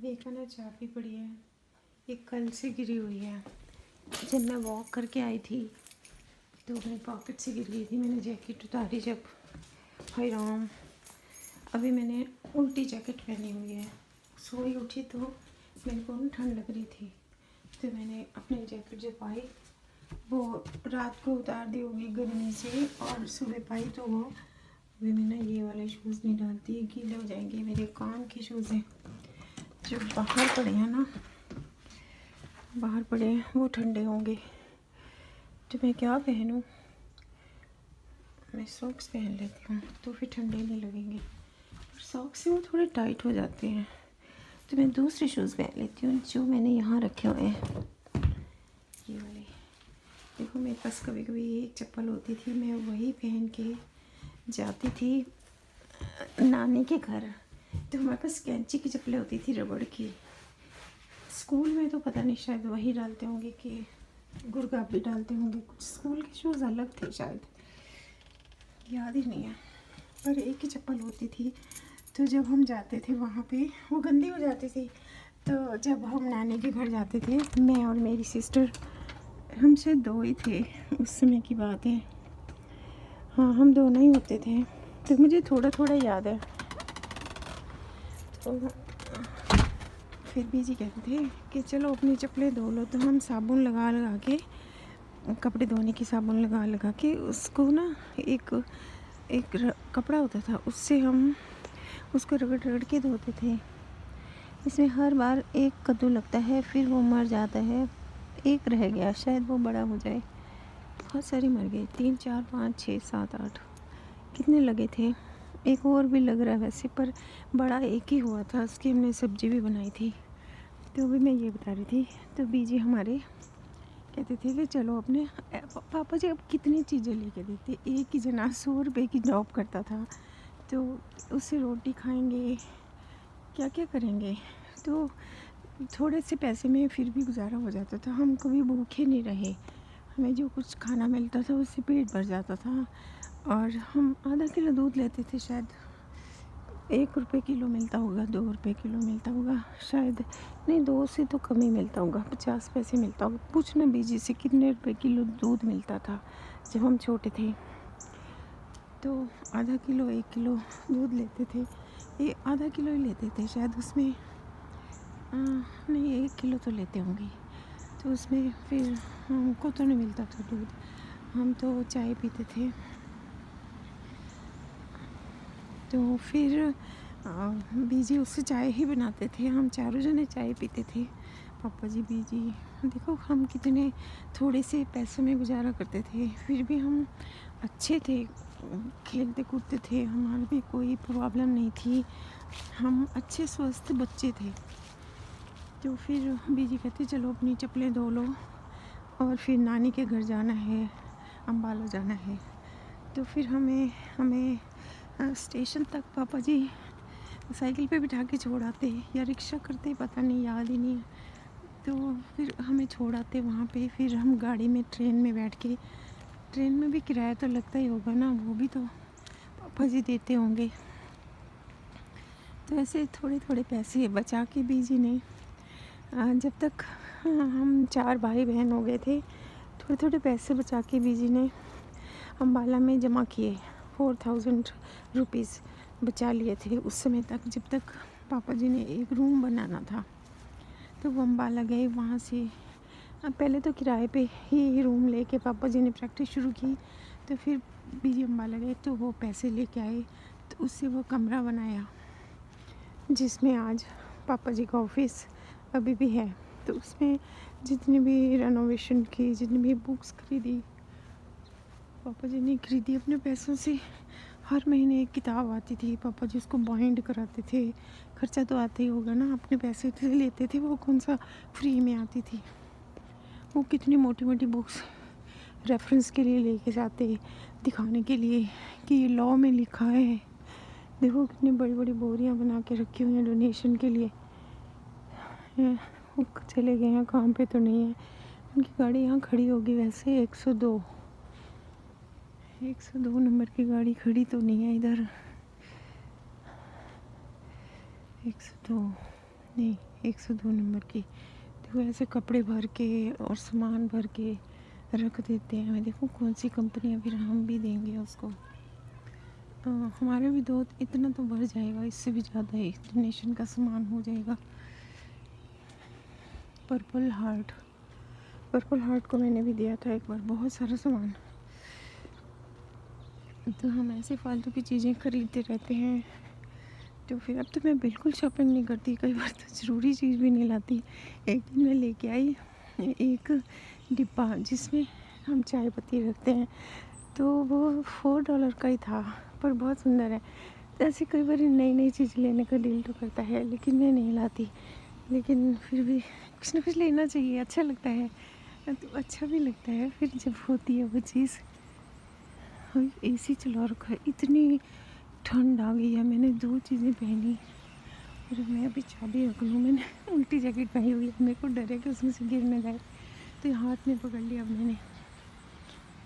देखा ना, चाबी पड़ी है, ये कल से गिरी हुई है। जब मैं वॉक करके आई थी तो मेरी पॉकेट से गिर गई थी। मैंने जैकेट उतारी जब, हाय राम, अभी मैंने उल्टी जैकेट पहनी हुई है। सोई उठी तो मेरे को ना ठंड लग रही थी, तो मैंने अपनी जैकेट जो पाई वो रात को उतार दी होगी गर्मी से, और सुबह पाई तो वो अभी मैंने ये वाले शूज़ नहीं डालती, गीले हो जाएंगे। मेरे काम के शूज़ हैं जो बाहर पड़े हैं ना, बाहर पड़े हैं, वो ठंडे होंगे। तो मैं क्या पहनूं? मैं सॉक्स पहन लेती हूँ तो फिर ठंडे नहीं लगेंगे, और सॉक्स से वो थोड़े टाइट हो जाते हैं। तो मैं दूसरे शूज़ पहन लेती हूँ जो मैंने यहाँ रखे हुए हैं, ये वाले। देखो मेरे पास कभी कभी एक चप्पल होती थी, मैं वही पहन के जाती थी नानी के घर। तो हमारे पास कैंची की चप्पलें होती थी रबड़ की। स्कूल में तो पता नहीं, शायद वही डालते होंगे कि गुरगाबी डालते होंगे, कुछ स्कूल के शूज़ अलग थे शायद, याद ही नहीं है। पर एक ही चप्पल होती थी। तो जब हम जाते थे वहाँ पे वो गंदी हो जाती थी। तो जब हम नानी के घर जाते थे, मैं और मेरी सिस्टर, हम शायद दो ही थे उस समय की बात है। हाँ, हम दोनों ही होते थे। तो मुझे थोड़ा थोड़ा याद है। तो फिर भी जी कहते थे कि चलो अपनी चप्पलें धो लो। तो हम साबुन लगा लगा के, कपड़े धोने की साबुन लगा लगा के उसको ना, एक कपड़ा होता था, उससे हम उसको रगड़ रगड़ के धोते थे। इसमें हर बार एक कद्दू लगता है, फिर वो मर जाता है। एक रह गया, शायद वो बड़ा हो जाए। बहुत सारे मर गए, 3 4 5 6 7 8, कितने लगे थे। एक और भी लग रहा है वैसे, पर बड़ा एक ही हुआ था, उसकी हमने सब्जी भी बनाई थी। तो भी मैं ये बता रही थी। तो बीजी हमारे कहते थे कि चलो अपने, पापा जी अब कितनी चीज़ें लेके देते। एक ही जना 100 रुपये की जॉब करता था, तो उससे रोटी खाएंगे, क्या क्या करेंगे। तो थोड़े से पैसे में फिर भी गुजारा हो जाता था, हम कभी भूखे नहीं रहे। हमें जो कुछ खाना मिलता था उससे पेट भर जाता था। और हम आधा किलो दूध लेते थे, शायद 1 रुपये किलो मिलता होगा, 2 रुपये किलो मिलता होगा शायद, नहीं 2 से तो कम ही मिलता होगा, 50 पैसे मिलता होगा। पूछना बीजी से कितने रुपए किलो दूध मिलता था जब हम छोटे थे। तो आधा किलो 1 किलो दूध लेते थे, ये आधा किलो ही लेते थे शायद। उसमें नहीं 1 किलो तो लेते होंगे। तो उसमें फिर हमको तो नहीं मिलता था दूध, हम तो चाय पीते थे। तो फिर बीजी उससे चाय ही बनाते थे, हम चारों जने चाय पीते थे, पापा जी, बीजी। देखो हम कितने थोड़े से पैसों में गुजारा करते थे, फिर भी हम अच्छे थे, खेलते कूदते थे, हमारे भी कोई प्रॉब्लम नहीं थी, हम अच्छे स्वस्थ बच्चे थे। तो फिर बीजी कहती चलो अपनी चप्पलें धो लो, और फिर नानी के घर जाना है, अम्बाला जाना है। तो फिर हमें स्टेशन तक पापा जी साइकिल पे बिठा के छोड़ आते या रिक्शा करते, पता नहीं, याद ही नहीं है। तो फिर हमें छोड़ आते वहाँ पे, फिर हम गाड़ी में, ट्रेन में बैठ के, ट्रेन में भी किराया तो लगता ही होगा ना, वो भी तो पापा जी देते होंगे। तो ऐसे थोड़े थोड़े पैसे बचा के बीजी ने, जब तक हम 4 भाई बहन हो गए थे, थोड़े थोड़े पैसे बचा के बीजी ने अम्बाला में जमा किए। 4000 रुपीज़ बचा लिए थे उस समय तक, जब तक पापा जी ने एक रूम बनाना था। तो वो अम्बाला गए, वहाँ से पहले तो किराए पे ही रूम लेके पापा जी ने प्रैक्टिस शुरू की। तो फिर बीजी अम्बाला गए तो वो पैसे लेके आए, तो उससे वो कमरा बनाया जिसमें आज पापा जी का ऑफिस अभी भी है। तो उसमें जितनी भी रेनोवेशन की, जितनी भी बुक्स खरीदी, पापा जी ने खरीदी अपने पैसों से। हर महीने एक किताब आती थी, पापा जी उसको बाइंड कराते थे। खर्चा तो आता ही होगा ना, अपने पैसे से लेते थे, वो कौन सा फ्री में आती थी। वो कितनी मोटी मोटी बुक्स रेफरेंस के लिए लेके जाते, दिखाने के लिए कि ये लॉ में लिखा है। देखो कितनी बड़ी बड़ी बोरियां बना के रखी हुई हैं डोनेशन के लिए। वो चले गए हैं, काम पे तो नहीं है। उनकी गाड़ी यहाँ खड़ी होगी वैसे, 102 नंबर की गाड़ी खड़ी तो नहीं है इधर, 102 नहीं 102 नंबर की। तो ऐसे कपड़े भर के और सामान भर के रख देते हैं। मैं देखूँ कौन सी कंपनी है, फिर हम भी देंगे उसको। हमारे भी दो इतना तो भर जाएगा, इससे भी ज़्यादा ही डोनेशन का सामान हो जाएगा। पर्पल हार्ट को मैंने भी दिया था एक बार बहुत सारा सामान। तो हम ऐसे फालतू की चीज़ें खरीदते रहते हैं। तो फिर अब तो मैं बिल्कुल शॉपिंग नहीं करती, कई बार तो ज़रूरी चीज़ भी नहीं लाती। एक दिन मैं लेके आई एक डिब्बा जिसमें हम चाय पत्ती रखते हैं, तो वो $4 का ही था, पर बहुत सुंदर है। ऐसे कई बार नई नई चीज़ लेने का दिल तो करता है, लेकिन मैं नहीं लाती। लेकिन फिर भी कुछ ना कुछ लेना चाहिए, अच्छा लगता है। तो अच्छा भी लगता है फिर जब होती है वो चीज़। एसी चला रखा है, इतनी ठंड आ गई है। मैंने 2 चीज़ें पहनी और मैं अभी चाबी रख लूँ। मैंने उल्टी जैकेट पहनी हुई है, मेरे को डर है कि उसमें से गिर न जाए, तो ये हाथ में पकड़ लिया अब मैंने।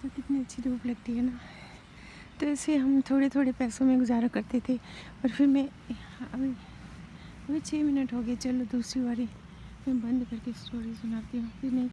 तो कितनी अच्छी धूप लगती है ना। तो ऐसे हम थोड़े थोड़े पैसों में गुजारा करते थे। और फिर मैं अभी 6 मिनट हो गए, चलो दूसरी बारी मैं बंद करके स्टोरी सुनाती हूँ। फिर नहीं